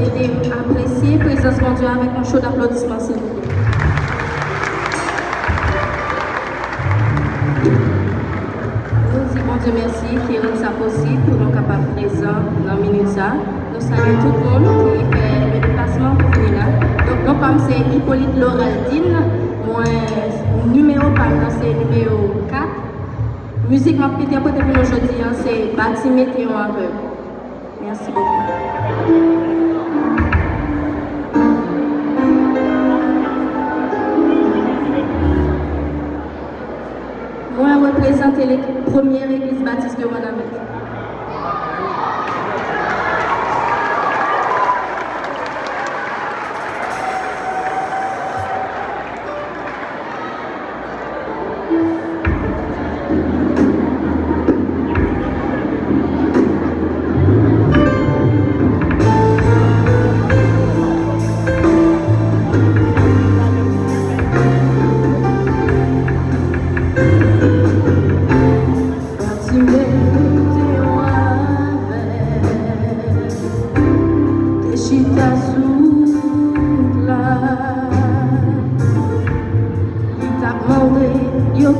aider à apprécier la présence de Dieu avec un chaud d'applaudissements, s'il vous plaît. Nous disons bon Dieu merci qui rend ça possible pour nous capables présents dans la minute ça. Nous saluons tout le monde qui fait le déplacement pour venir là. Donc, non, comme c'est Hippolyte Lauraldine, moi, numéro par c'est numéro 4. Musique m'a prêté pour nous aujourd'hui, c'est Bâtiment et un aveugle. Merci beaucoup. Moi, représente la première église baptiste de Wanamèque. Yo